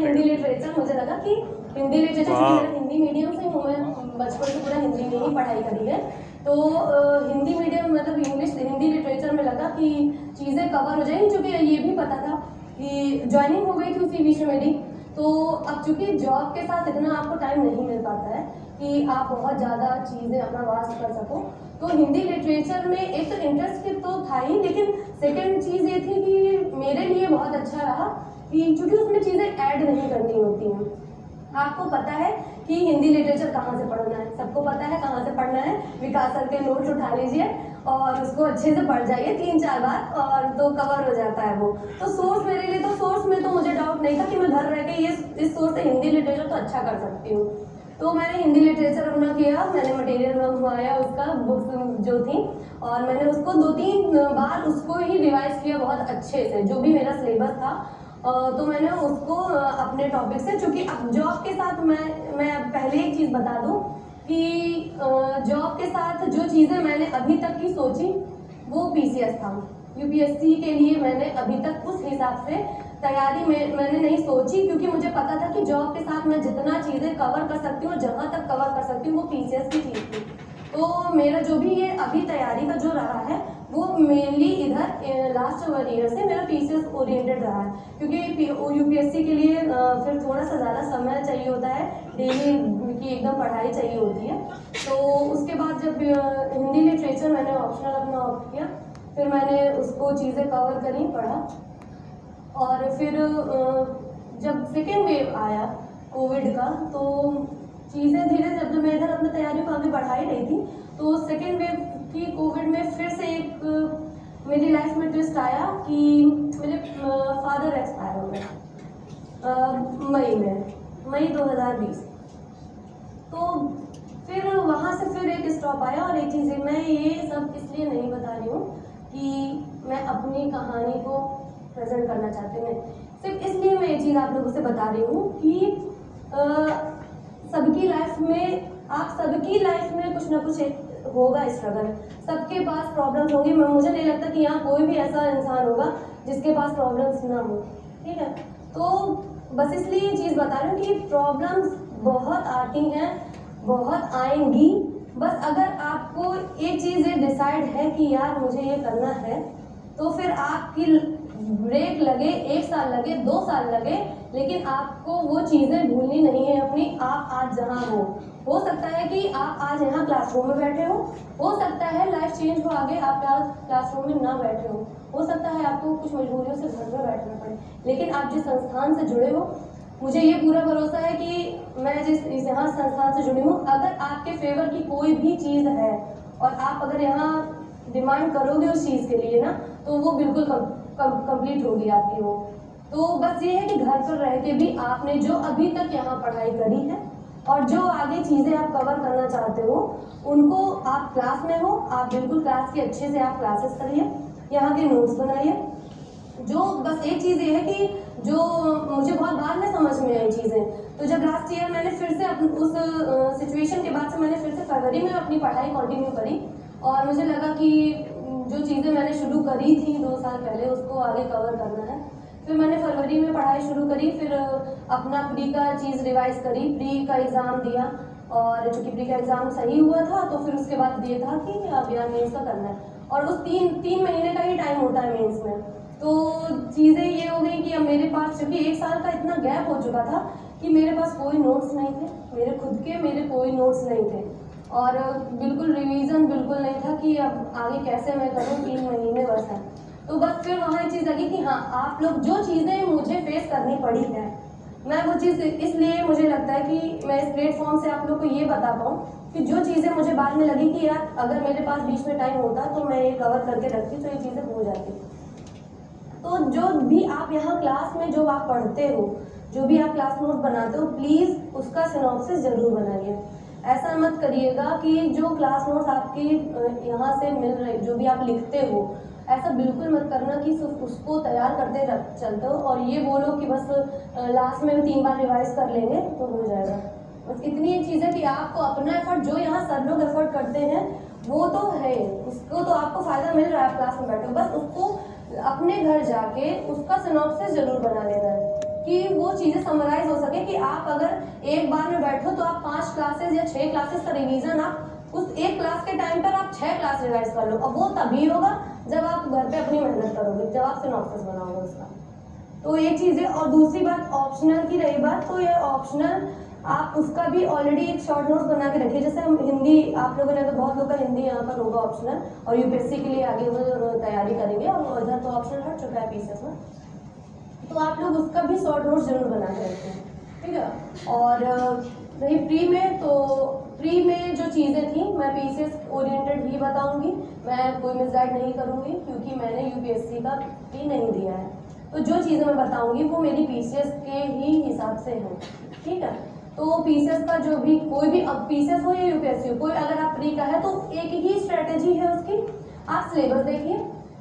Hindi literature, मुझे लगा कि हिंदी लिटरेचर, क्योंकि मेरा हिंदी मीडियम से हूँ, मैं बचपन से पूरा हिंदी में ही पढ़ाई करी है, तो हिंदी मीडियम मतलब इंग्लिश हिंदी लिटरेचर में लगा कि चीज़ें कवर हो जाएंगी, क्योंकि ये भी पता था कि ज्वाइनिंग हो गई थी उसी बीच में मेरी। तो अब चूँकि जॉब के साथ इतना आपको टाइम नहीं मिल पाता है कि आप बहुत ज़्यादा चीज़ें अपना वास्ट कर सको, तो हिंदी लिटरेचर में एक तो इंटरेस्ट तो था ही, लेकिन सेकंड चीज़ ये थी कि मेरे लिए बहुत अच्छा रहा कि चूँकि उसमें चीज़ें ऐड नहीं करनी होती हैं। आपको पता है कि हिंदी लिटरेचर कहाँ से पढ़ना है, सबको पता है कहाँ से पढ़ना है, विकास सर के नोट्स उठा लीजिए और उसको अच्छे से पढ़ जाइए 3-4 बार और तो कवर हो जाता है वो। तो सोर्स मेरे लिए, तो सोर्स में तो मुझे डाउट नहीं था कि मैं घर रह के ये इस सोर्स से हिंदी लिटरेचर तो अच्छा कर सकती हूँ। तो मैंने हिंदी लिटरेचर अपना किया, मैंने मटेरियल मंगवाया उसका, बुक्स जो थी, और मैंने उसको 2-3 बार उसको ही रिवाइज किया बहुत अच्छे से, जो भी मेरा सिलेबस था। तो मैंने उसको अपने टॉपिक से, चूँकि अब जॉब के साथ मैं पहले एक चीज़ बता दूँ कि जॉब के साथ जो चीज़ें मैंने अभी तक की सोची वो पीसीएस था। यूपीएससी के लिए मैंने अभी तक उस हिसाब से तैयारी में मैंने नहीं सोची, क्योंकि मुझे पता था कि जॉब के साथ मैं जितना चीज़ें कवर कर सकती हूँ, जहाँ तक कवर कर सकती हूँ, वो पीसीएस की चीज़ थी। तो मेरा जो भी ये अभी तैयारी का जो रहा है वो मेनली इधर लास्ट 1 ईयर से मेरा पीसीएस ओरिएंटेड रहा है, क्योंकि यूपीएससी के लिए फिर थोड़ा सा ज़्यादा समय चाहिए होता है, डेली की एकदम पढ़ाई चाहिए होती है। तो उसके बाद जब हिंदी लिटरेचर मैंने ऑप्शनल अपना ऑप्ट किया, फिर मैंने उसको चीज़ें कवर करी, पढ़ा, और फिर जब सेकेंड वेव आया कोविड का, तो चीज़ें धीरे जब मैं इधर अपनी तैयारी को आगे बढ़ा ही रही थी, तो सेकेंड वेव की कोविड में फिर से एक मेरी लाइफ में ट्विस्ट आया कि मेरे फादर एक्सपायर हो गए मई 2020। तो फिर वहाँ से फिर एक स्टॉप आया। और एक चीज़, मैं ये सब इसलिए नहीं बता रही हूँ कि मैं अपनी कहानी को प्रेजेंट करना चाहती हूँ, सिर्फ इसलिए मैं ये चीज़ आप लोगों से बता रही हूँ कि सबकी लाइफ में, आप सबकी लाइफ में कुछ ना कुछ होगा स्ट्रगल, सबके पास प्रॉब्लम्स होंगी। मुझे नहीं लगता कि यहाँ कोई भी ऐसा इंसान होगा जिसके पास प्रॉब्लम्स ना हो, ठीक है। तो बस इसलिए ये चीज़ बता रही हूँ कि प्रॉब्लम्स बहुत आती हैं, बहुत आएंगी, बस अगर आपको एक चीज़ ये डिसाइड है कि यार मुझे ये करना है, तो फिर आपकी ब्रेक लगे, 1 साल लगे, 2 साल लगे, लेकिन आपको वो चीज़ें भूलनी नहीं है अपनी। आप आज जहाँ हो सकता है कि आप आज यहाँ क्लासरूम में बैठे हो सकता है लाइफ चेंज हो, आगे आप क्लासरूम में ना बैठे हो सकता है आपको कुछ मजबूरियों से घर में बैठना पड़े, लेकिन आप जिस संस्थान से जुड़े हो, मुझे ये पूरा भरोसा है कि मैं जिस यहाँ संस्थान से जुड़ी हूँ, अगर आपके फेवर की कोई भी चीज़ है और आप अगर यहाँ डिमांड करोगे उस चीज़ के लिए ना, तो वो बिल्कुल कंप्लीट होगी आपकी वो। तो बस ये है कि घर पर रह के भी आपने जो अभी तक यहाँ पढ़ाई करी है और जो आगे चीज़ें आप कवर करना चाहते हो, उनको आप क्लास में हो, आप बिल्कुल क्लास के अच्छे से आप क्लासेस करिए, यहाँ के नोट्स बनाइए। जो बस एक चीज़ ये है कि जो मुझे बहुत बाद में समझ में आई चीज़ें, तो जब लास्ट ईयर मैंने फिर से उस सिचुएशन के बाद से मैंने फिर से फरवरी में अपनी पढ़ाई कंटिन्यू करी, और मुझे लगा कि जो चीज़ें मैंने शुरू करी थी 2 साल पहले, उसको आगे कवर करना है। फिर मैंने फरवरी में पढ़ाई शुरू करी, फिर अपना प्री का चीज़ रिवाइज करी, प्री का एग्ज़ाम दिया, और चूँकि प्री का एग्ज़ाम सही हुआ था तो फिर उसके बाद ये था कि अब यार मेंस का करना है, और उस 3 महीने का ही टाइम होता है मेंस में। तो चीज़ें ये हो गई कि अब मेरे पास, चूँकि 1 साल का इतना गैप हो चुका था कि मेरे पास कोई नोट्स नहीं थे, मेरे कोई नोट्स नहीं थे, और बिल्कुल रिवीजन बिल्कुल नहीं था कि अब आगे कैसे मैं करूँ, 3 महीने बस है। तो बस फिर वहाँ एक चीज़ लगी कि हाँ, आप लोग जो चीज़ें मुझे फेस करनी पड़ी है, मैं वो चीज़, इसलिए मुझे लगता है कि मैं इस प्लेटफॉर्म से आप लोग को ये बता पाऊँ कि जो चीज़ें मुझे बाद में लगी कि यार अगर मेरे पास बीच में टाइम होता तो मैं ये कवर करके रखती, तो ये चीज़ें हो जाती। तो जो भी आप यहाँ क्लास में जो आप पढ़ते हो, जो भी आप क्लास नोट बनाते हो, प्लीज़ उसका सिनॉप्सिस ज़रूर बनाइए। ऐसा मत करिएगा कि जो क्लास नोट्स आपकी यहाँ से मिल रहे, जो भी आप लिखते हो, ऐसा बिल्कुल मत करना कि सिर्फ उसको तैयार करते चलते हो और ये बोलो कि बस लास्ट में 3 बार रिवाइज कर लेंगे तो हो जाएगा। बस इतनी एक चीज़ है कि आपको अपना एफर्ट, जो यहाँ सब लोग एफर्ट करते हैं वो तो है, उसको तो आपको फ़ायदा मिल रहा है, आप क्लास में बैठे हो, बस उसको अपने घर जाके उसका सिनॉप्सिस ज़रूर बना लेना है। कि वो चीज़ें समराइज हो सके, कि आप अगर एक बार में बैठो तो आप 5 क्लासेस या 6 क्लासेस का रिवीजन आप उस एक क्लास के टाइम पर आप 6 क्लास रिवाइज कर लो। और वो तभी होगा जब आप घर पे अपनी मेहनत करोगे, जब आप सिनॉप्सिस बनाओगे उसका। तो ये चीज़ें। और दूसरी बात ऑप्शनल की रही बात, तो ये ऑप्शनल आप उसका भी ऑलरेडी एक शॉर्ट नोट्स बना के रखिए। जैसे हम हिंदी, आप लोगों ने तो बहुत लोग का हिंदी यहाँ पर होगा ऑप्शनल, और यूपीएससी के लिए आगे वो तैयारी करेंगे, और इधर तो ऑप्शनल हट चुका है पीसीएस में, तो आप लोग उसका भी शॉर्ट नोट्स जरूर बना के रखें, ठीक है। और रही प्री में, तो प्री में जो चीज़ें थी मैं पीसीएस ओरिएंटेड ही बताऊंगी, मैं कोई मिसगाइड नहीं करूंगी, क्योंकि मैंने यूपीएससी का प्री नहीं दिया है। तो जो चीज़ें मैं बताऊंगी वो मेरी पीसीएस के ही हिसाब से हैं, ठीक है। तो पीसीएस का जो भी, कोई भी, अब पीसीएस हो या यूपीएससी हो, कोई अगर आप प्री का है तो एक ही स्ट्रेटेजी है उसकी, आप सिलेबस देखिए,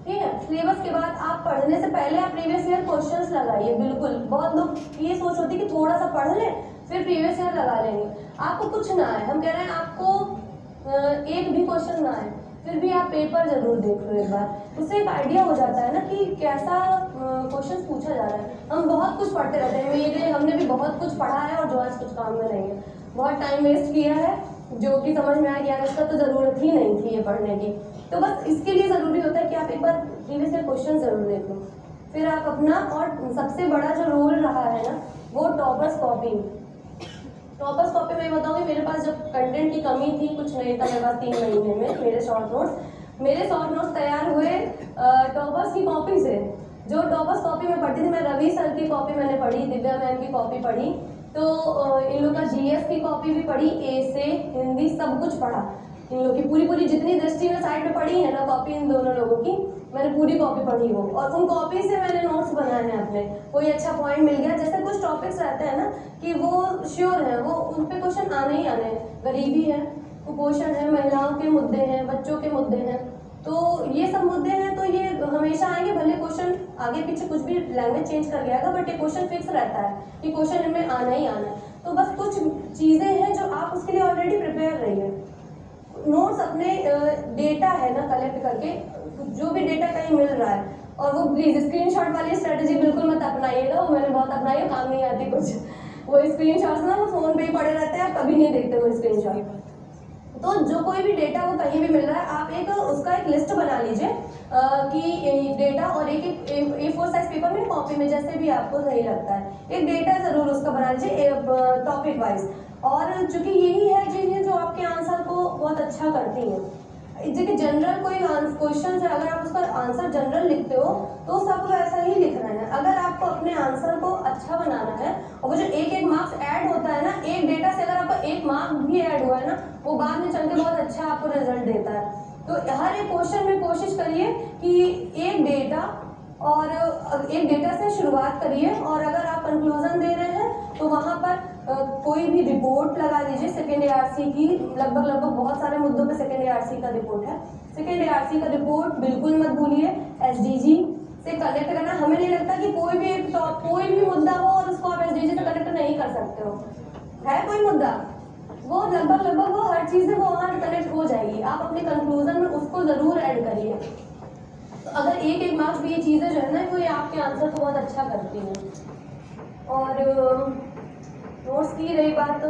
ठीक है। सिलेबस के बाद आप पढ़ने से पहले आप प्रीवियस ईयर क्वेश्चंस लगाइए। बिल्कुल, बहुत लोग ये सोच होती है कि थोड़ा सा पढ़ ले फिर प्रीवियस ईयर लगा लेंगे। आपको कुछ ना आए, हम कह रहे हैं आपको एक भी क्वेश्चन ना आए, फिर भी आप पेपर जरूर देख लो एक बार, उससे एक आइडिया हो जाता है ना कि कैसा क्वेश्चन पूछा जा रहा है। हम बहुत कुछ पढ़ते रहते हैं, हमने भी बहुत कुछ पढ़ा है और जो आज कुछ काम में नहीं है, बहुत टाइम वेस्ट किया है, जो कि समझ में आया कि यार इसका तो ज़रूरत ही नहीं थी ये पढ़ने की। तो बस इसके लिए ज़रूरी होता है कि आप एक बार प्रीवियस ईयर क्वेश्चन ज़रूर देख लो, फिर आप अपना। और सबसे बड़ा जो रोल रहा है ना, वो टॉपर्स कॉपी। टॉपर्स कॉपी में बताऊंगी, मेरे पास जब कंटेंट की कमी थी, कुछ नहीं था मेरे पास 3 महीने में, मेरे शॉर्ट नोट्स तैयार हुए टॉपर्स की कॉपी से। जो टॉपर्स कॉपी में पढ़ती थी, मैं रवि सर की कॉपी मैंने पढ़ी, दिव्या मैम की कॉपी पढ़ी, तो इन लोग का जीएस की कॉपी भी पढ़ी, ए से हिंदी सब कुछ पढ़ा। इन लोग की पूरी जितनी दृष्टि में साइड में पढ़ी है ना कॉपी, इन दोनों लोगों की मैंने पूरी कॉपी पढ़ी हो, और उन कॉपी से मैंने नोट्स बनाए हैं अपने। कोई अच्छा पॉइंट मिल गया, जैसे कुछ टॉपिक्स रहते हैं ना कि वो श्योर है, वो उन पे क्वेश्चन आने ही आने हैं, गरीबी है, कुपोषण है, महिलाओं के मुद्दे हैं, बच्चों के मुद्दे हैं, तो ये सब मुद्दे हैं, तो ये हमेशा आएंगे, भले क्वेश्चन आगे पीछे कुछ भी लैंग्वेज चेंज कर गया था, बट ये क्वेश्चन फिक्स रहता है कि क्वेश्चन इनमें आना ही आना है। तो बस कुछ चीज़ें हैं जो आप उसके लिए ऑलरेडी प्रिपेयर रहिए। नोट्स अपने डेटा है ना कलेक्ट करके, जो भी डेटा कहीं मिल रहा है, और वो प्लीज स्क्रीनशॉट वाली स्ट्रेटेजी बिल्कुल मत अपनाइएगा, वो मैंने बहुत अपनाई है, काम नहीं आती कुछ। वो स्क्रीनशॉट्स ना वो फोन पे ही पड़े रहते हैं, आप कभी नहीं देखते वो स्क्रीनशॉट। तो जो कोई भी डेटा वो कहीं भी मिल रहा है, आप एक उसका एक लिस्ट बना लीजिए कि डेटा, और एक A4 साइज पेपर में, कॉपी में, जैसे भी आपको सही लगता है, एक डेटा जरूर उसका बना लीजिए टॉपिक वाइज। और चूंकि यही है चीज़ें जो आपके आंसर को बहुत अच्छा करती हैं। देखिए जनरल कोई क्वेश्चन है, अगर आप उसका आंसर जनरल लिखते हो तो सब वैसा ही लिख रहे हैं। अगर आपको अपने आंसर को अच्छा बनाना है, और वो जो एक मार्क्स ऐड होता है ना, एक डेटा से अगर आपका 1 मार्क भी ऐड हुआ है ना, वो बाद में चल के बहुत अच्छा आपको रिजल्ट देता है। तो हर एक क्वेश्चन में कोशिश करिए कि एक डेटा से शुरुआत करिए, और अगर आप कंक्लूजन दे रहे हैं तो वहाँ पर कोई भी रिपोर्ट लगा दीजिए सेकेंड ARC की। लगभग बहुत सारे मुद्दों पे सेकेंड ARC का रिपोर्ट है। सेकेंड ARC का रिपोर्ट बिल्कुल मत भूलिए, SDG से कनेक्ट करना। हमें नहीं लगता कि कोई भी मुद्दा हो और उसको आप SDG से कनेक्ट नहीं कर सकते हो। है कोई मुद्दा, वो लगभग वो हर चीज़ है, वो वहाँ कनेक्ट हो जाएगी। आप अपने कंक्लूजन में उसको ज़रूर ऐड करिए। तो अगर एक मार्क्स भी ये चीज़ें जो है ना, वो ये आपके आंसर को बहुत अच्छा करती हैं। और नोट्स की रही बात,